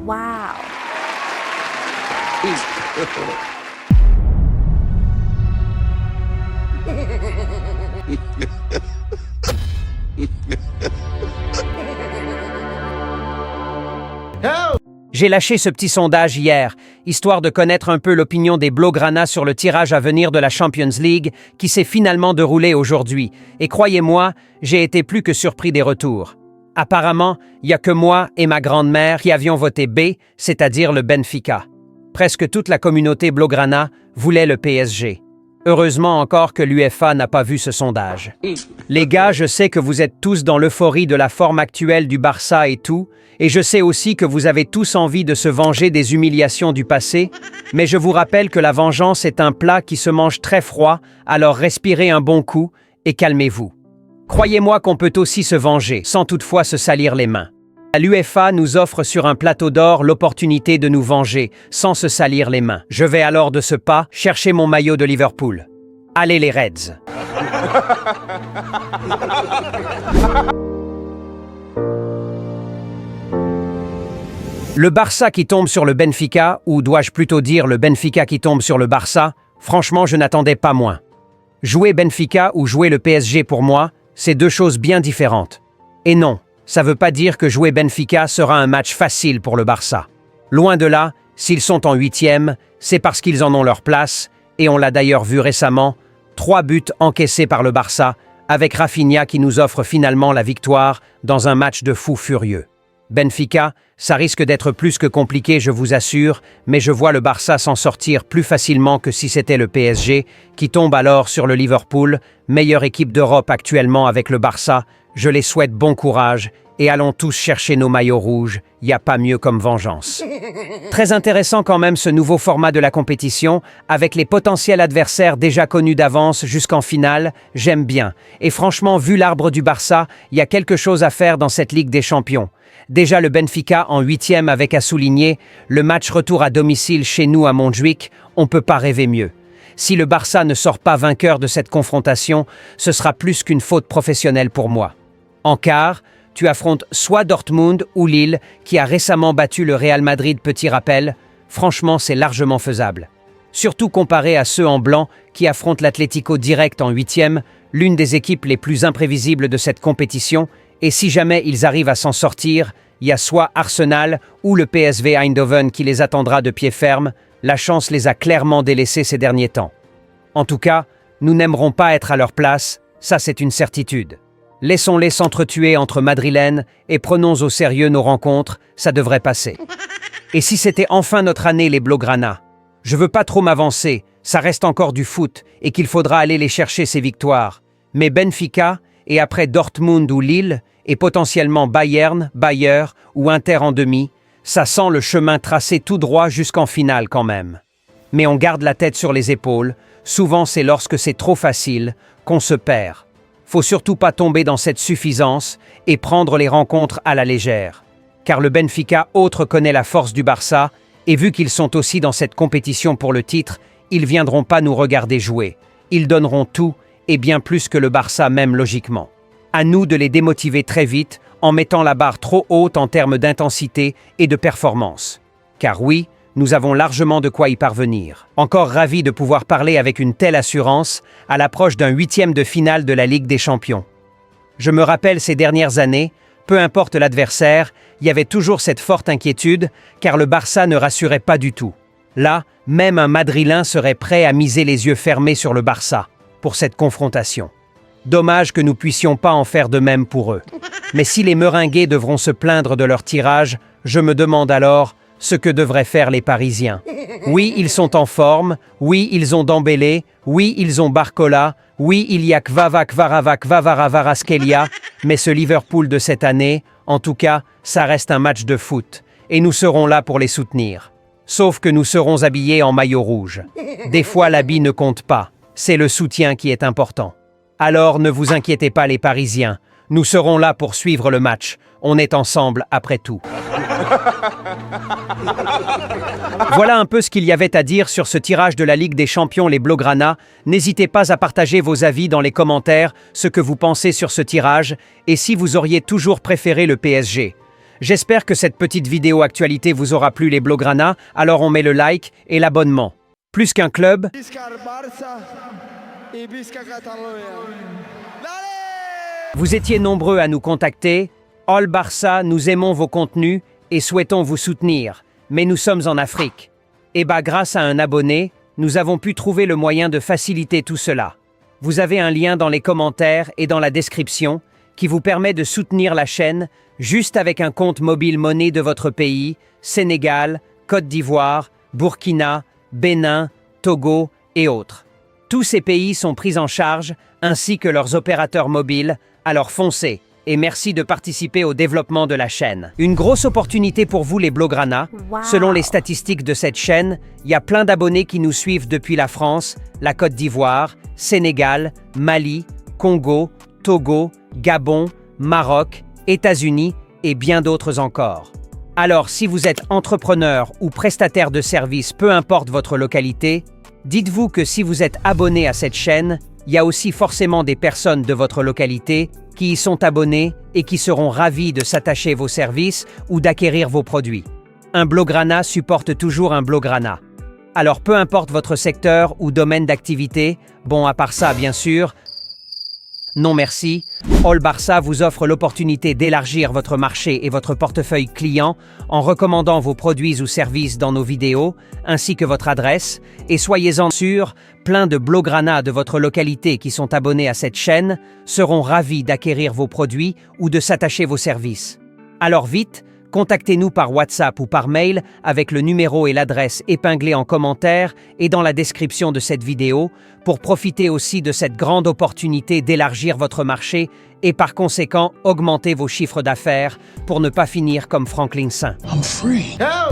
Wow. J'ai lâché ce petit sondage hier, histoire de connaître un peu l'opinion des Blaugrana sur le tirage à venir de la Champions League qui s'est finalement déroulé aujourd'hui. Et croyez-moi, j'ai été plus que surpris des retours. Apparemment, il n'y a que moi et ma grand-mère qui avions voté B, c'est-à-dire le Benfica. Presque toute la communauté Blaugrana voulait le PSG. Heureusement encore que l'UEFA n'a pas vu ce sondage. Les gars, je sais que vous êtes tous dans l'euphorie de la forme actuelle du Barça et tout, et je sais aussi que vous avez tous envie de se venger des humiliations du passé, mais je vous rappelle que la vengeance est un plat qui se mange très froid, alors respirez un bon coup et calmez-vous. Croyez-moi qu'on peut aussi se venger, sans toutefois se salir les mains. L'UEFA nous offre sur un plateau d'or l'opportunité de nous venger, sans se salir les mains. Je vais alors de ce pas chercher mon maillot de Liverpool. Allez les Reds! Le Barça qui tombe sur le Benfica, ou dois-je plutôt dire le Benfica qui tombe sur le Barça, franchement je n'attendais pas moins. Jouer Benfica ou jouer le PSG pour moi, c'est deux choses bien différentes. Et non, ça ne veut pas dire que jouer Benfica sera un match facile pour le Barça. Loin de là, s'ils sont en 8e, c'est parce qu'ils en ont leur place, et on l'a d'ailleurs vu récemment, 3 buts encaissés par le Barça, avec Rafinha qui nous offre finalement la victoire dans un match de fou furieux. Benfica, ça risque d'être plus que compliqué, je vous assure, mais je vois le Barça s'en sortir plus facilement que si c'était le PSG, qui tombe alors sur le Liverpool, meilleure équipe d'Europe actuellement avec le Barça. Je les souhaite bon courage et allons tous chercher nos maillots rouges, y a pas mieux comme vengeance. Très intéressant quand même ce nouveau format de la compétition, avec les potentiels adversaires déjà connus d'avance jusqu'en finale, j'aime bien. Et franchement, vu l'arbre du Barça, il y a quelque chose à faire dans cette Ligue des Champions. Déjà le Benfica en 8e avec à souligner, le match retour à domicile chez nous à Montjuïc, on peut pas rêver mieux. Si le Barça ne sort pas vainqueur de cette confrontation, ce sera plus qu'une faute professionnelle pour moi. En quart, tu affrontes soit Dortmund ou Lille, qui a récemment battu le Real Madrid, petit rappel. Franchement, c'est largement faisable. Surtout comparé à ceux en blanc qui affrontent l'Atlético direct en 8e, l'une des équipes les plus imprévisibles de cette compétition, et si jamais ils arrivent à s'en sortir, il y a soit Arsenal ou le PSV Eindhoven qui les attendra de pied ferme. La chance les a clairement délaissés ces derniers temps. En tout cas, nous n'aimerons pas être à leur place, ça c'est une certitude. Laissons-les s'entretuer entre Madrilènes et prenons au sérieux nos rencontres, ça devrait passer. Et si c'était enfin notre année les Blaugrana? Je veux pas trop m'avancer, ça reste encore du foot et qu'il faudra aller les chercher ces victoires. Mais Benfica, et après Dortmund ou Lille, et potentiellement Bayern, Bayer ou Inter en demi, ça sent le chemin tracé tout droit jusqu'en finale quand même. Mais on garde la tête sur les épaules, souvent c'est lorsque c'est trop facile qu'on se perd. Faut surtout pas tomber dans cette suffisance et prendre les rencontres à la légère. Car le Benfica autre connaît la force du Barça, et vu qu'ils sont aussi dans cette compétition pour le titre, ils viendront pas nous regarder jouer. Ils donneront tout, et bien plus que le Barça même logiquement. À nous de les démotiver très vite en mettant la barre trop haute en termes d'intensité et de performance. Car oui, nous avons largement de quoi y parvenir. Encore ravi de pouvoir parler avec une telle assurance à l'approche d'un 8e de finale de la Ligue des Champions. Je me rappelle ces dernières années, peu importe l'adversaire, il y avait toujours cette forte inquiétude car le Barça ne rassurait pas du tout. Là, même un Madrilène serait prêt à miser les yeux fermés sur le Barça pour cette confrontation. Dommage que nous puissions pas en faire de même pour eux. Mais si les Meringues devront se plaindre de leur tirage, je me demande alors ce que devraient faire les Parisiens. Oui, ils sont en forme, oui, ils ont Dembélé, oui, ils ont Barcola, oui, il y a Kvaravaravaraskelia, mais ce Liverpool de cette année, en tout cas, ça reste un match de foot, et nous serons là pour les soutenir. Sauf que nous serons habillés en maillot rouge. Des fois, l'habit ne compte pas, c'est le soutien qui est important. Alors ne vous inquiétez pas les Parisiens, nous serons là pour suivre le match, on est ensemble après tout. Voilà un peu ce qu'il y avait à dire sur ce tirage de la Ligue des Champions les Blaugrana. N'hésitez pas à partager vos avis dans les commentaires, ce que vous pensez sur ce tirage, et si vous auriez toujours préféré le PSG. J'espère que cette petite vidéo actualité vous aura plu les Blaugrana, alors on met le like et l'abonnement. Plus qu'un club, vous étiez nombreux à nous contacter. All Barça, nous aimons vos contenus et souhaitons vous soutenir, mais nous sommes en Afrique. Et grâce à un abonné, nous avons pu trouver le moyen de faciliter tout cela. Vous avez un lien dans les commentaires et dans la description qui vous permet de soutenir la chaîne juste avec un compte mobile monnaie de votre pays, Sénégal, Côte d'Ivoire, Burkina, Bénin, Togo et autres. Tous ces pays sont pris en charge, ainsi que leurs opérateurs mobiles, alors foncez et merci de participer au développement de la chaîne. Une grosse opportunité pour vous les Blaugrana. Wow. Selon les statistiques de cette chaîne, il y a plein d'abonnés qui nous suivent depuis la France, la Côte d'Ivoire, Sénégal, Mali, Congo, Togo, Gabon, Maroc, États-Unis et bien d'autres encore. Alors, si vous êtes entrepreneur ou prestataire de services, peu importe votre localité, dites-vous que si vous êtes abonné à cette chaîne, il y a aussi forcément des personnes de votre localité qui y sont abonnés et qui seront ravis de s'attacher vos services ou d'acquérir vos produits. Un Blaugrana supporte toujours un Blaugrana. Alors peu importe votre secteur ou domaine d'activité, bon à part ça bien sûr, non merci, All Barça vous offre l'opportunité d'élargir votre marché et votre portefeuille client en recommandant vos produits ou services dans nos vidéos, ainsi que votre adresse, et soyez-en sûrs, plein de Blaugrana de votre localité qui sont abonnés à cette chaîne seront ravis d'acquérir vos produits ou de s'attacher vos services. Alors vite, contactez-nous par WhatsApp ou par mail avec le numéro et l'adresse épinglés en commentaire et dans la description de cette vidéo pour profiter aussi de cette grande opportunité d'élargir votre marché et par conséquent augmenter vos chiffres d'affaires pour ne pas finir comme Franklin Saint.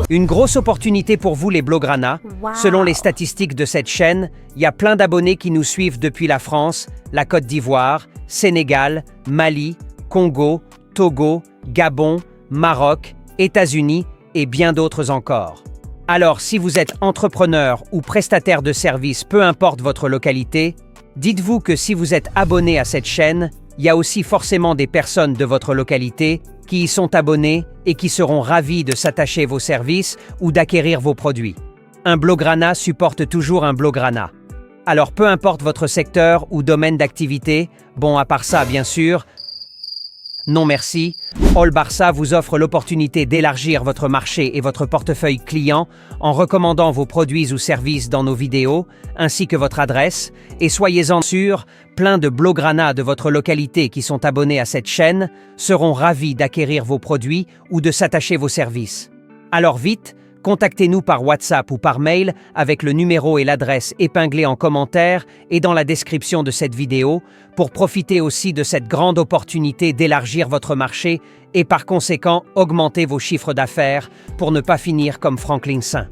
Une grosse opportunité pour vous les Blaugrana. Wow. Selon les statistiques de cette chaîne, il y a plein d'abonnés qui nous suivent depuis la France, la Côte d'Ivoire, Sénégal, Mali, Congo, Togo, Gabon, Maroc, États-Unis et bien d'autres encore. Alors, si vous êtes entrepreneur ou prestataire de services, peu importe votre localité, dites-vous que si vous êtes abonné à cette chaîne, il y a aussi forcément des personnes de votre localité qui y sont abonnés et qui seront ravis de s'attacher vos services ou d'acquérir vos produits. Un Blaugrana supporte toujours un Blaugrana. Alors peu importe votre secteur ou domaine d'activité, bon à part ça bien sûr, non merci, All Barça vous offre l'opportunité d'élargir votre marché et votre portefeuille client en recommandant vos produits ou services dans nos vidéos, ainsi que votre adresse, et soyez-en sûrs, plein de Blaugrana de votre localité qui sont abonnés à cette chaîne seront ravis d'acquérir vos produits ou de s'attacher vos services. Alors vite, contactez-nous par WhatsApp ou par mail avec le numéro et l'adresse épinglés en commentaire et dans la description de cette vidéo pour profiter aussi de cette grande opportunité d'élargir votre marché et par conséquent augmenter vos chiffres d'affaires pour ne pas finir comme Franklin Saint.